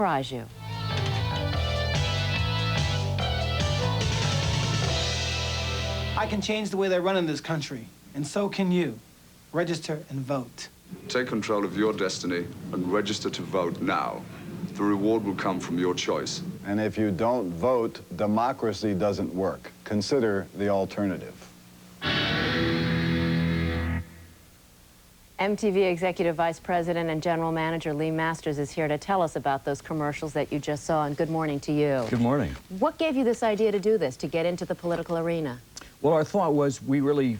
Surprise you. I can change the way they run in this country, and so can you. Register and vote. Take control of your destiny and register to vote now. The reward will come from your choice. And if you don't vote, democracy doesn't work. Consider the alternative. MTV Executive Vice President and General Manager Lee Masters is here to tell us about those commercials that you just saw, and good morning to you. Good morning. What gave you this idea to do this, to get into the political arena? Well, our thought was we really,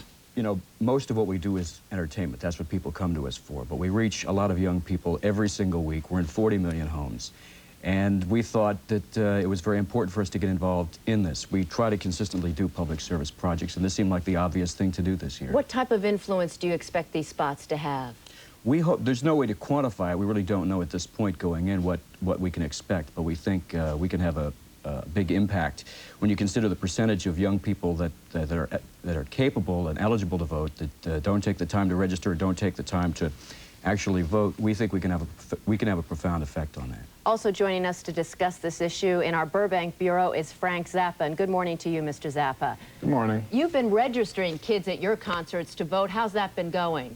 most of what we do is entertainment. That's what people come to us for. But we reach a lot of young people every single week. We're in 40 million homes. And we thought that it was very important for us to get involved in this. We try to consistently do public service projects, and this seemed like the obvious thing to do this year. What type of influence do you expect these spots to have? We hope, there's no way to quantify it. We really don't know at this point going in what we can expect, but we think we can have a big impact when you consider the percentage of young people that are capable and eligible to vote, that don't take the time to register, don't take the time to actually vote. We think we can have a profound effect on that. Also joining us to discuss this issue in our Burbank Bureau is Frank Zappa. And good morning to you, Mr. Zappa. Good morning. You've been registering kids at your concerts to vote. How's that been going?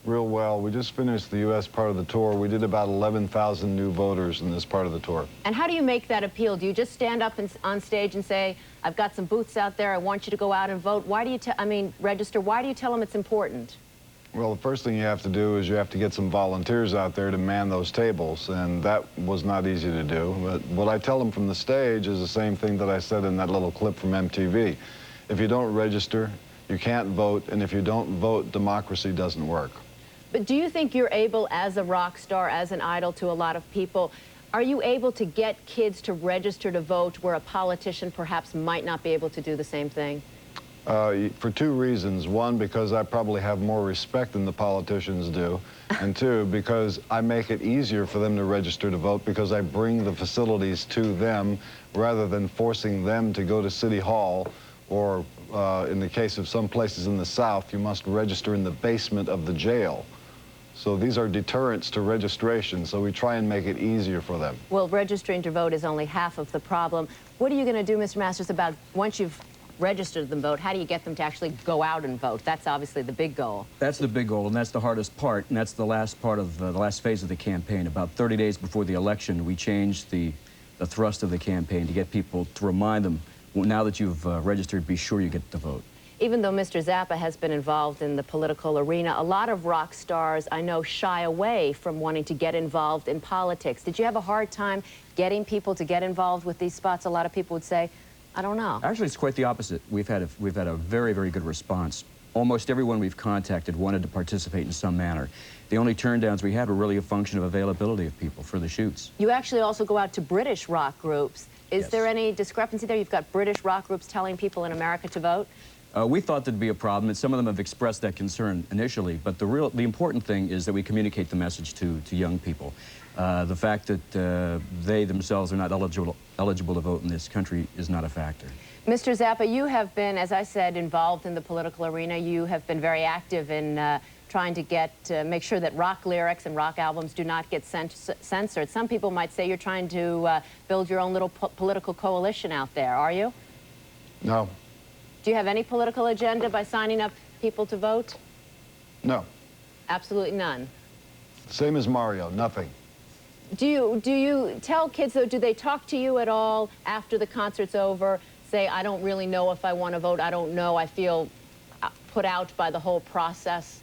Real well. We just finished the U.S. part of the tour. We did about 11,000 new voters in this part of the tour. And how do you make that appeal? Do you just stand up on stage and say, I've got some booths out there, I want you to go out and vote? Why do you register? Why do you tell them it's important? Well, the first thing you have to do is you have to get some volunteers out there to man those tables, and that was not easy to do. But what I tell them from the stage is the same thing that I said in that little clip from MTV. If you don't register, you can't vote, and if you don't vote, democracy doesn't work. But do you think you're able, as a rock star, as an idol to a lot of people, are you able to get kids to register to vote where a politician perhaps might not be able to do the same thing? For two reasons. One, because I probably have more respect than the politicians do. And two, because I make it easier for them to register to vote because I bring the facilities to them rather than forcing them to go to City Hall, or in the case of some places in the South, you must register in the basement of the jail. So these are deterrents to registration, so we try and make it easier for them. Well, registering to vote is only half of the problem. What are you going to do, Mr. Masters, about once you've registered them vote, how do you get them to actually go out and vote? That's obviously the big goal. That's the big goal, and that's the hardest part, and that's the last part of the last phase of the campaign. About 30 days before the election, we changed the thrust of the campaign to get people, to remind them, well, now that you've registered, be sure you get to vote. Even though Mr. Zappa has been involved in the political arena, a lot of rock stars, I know, shy away from wanting to get involved in politics. Did you have a hard time getting people to get involved with these spots? A lot of people would say, I don't know. Actually, it's quite the opposite. We've had a very, very good response. Almost everyone we've contacted wanted to participate in some manner. The only turndowns we had were really a function of availability of people for the shoots. You actually also go out to British rock groups. Is there any discrepancy there? You've got British rock groups telling people in America to vote? We thought there'd be a problem, and some of them have expressed that concern initially, but the important thing is that we communicate the message to young people. The fact that they themselves are not eligible to vote in this country is not a factor. Mr. Zappa, you have been, as I said, involved in the political arena. You have been very active in trying to make sure that rock lyrics and rock albums do not get censored. Some people might say you're trying to build your own little political coalition out there. Are you? No. Do you have any political agenda by signing up people to vote? No. Absolutely none. Same as Mario, nothing. Do you tell kids, though, do they talk to you at all after the concert's over, say, I don't really know if I want to vote, I don't know, I feel put out by the whole process?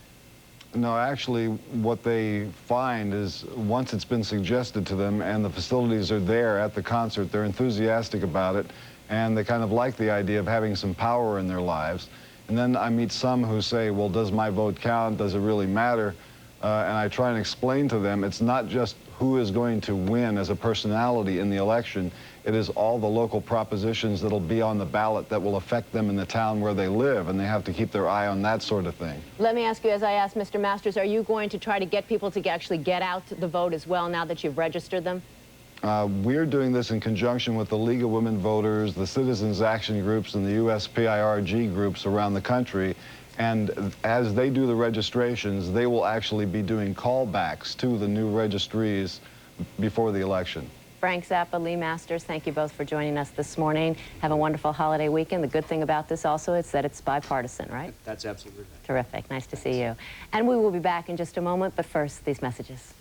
No, actually, what they find is once it's been suggested to them and the facilities are there at the concert, they're enthusiastic about it, and they kind of like the idea of having some power in their lives. And then I meet some who say, well, does my vote count? Does it really matter? And I try and explain to them it's not just who is going to win as a personality in the election. It is all the local propositions that'll be on the ballot that will affect them in the town where they live, and they have to keep their eye on that sort of thing. Let me ask you, as I asked Mr. Masters, are you going to try to get people to actually get out the vote as well now that you've registered them? We're doing this in conjunction with the League of Women Voters, the Citizens Action Groups, and the USPIRG groups around the country. And as they do the registrations, they will actually be doing callbacks to the new registries before the election. Frank Zappa, Lee Masters, thank you both for joining us this morning. Have a wonderful holiday weekend. The good thing about this also is that it's bipartisan, right? That's absolutely right. Terrific. Nice to see you. And we will be back in just a moment, but first, these messages.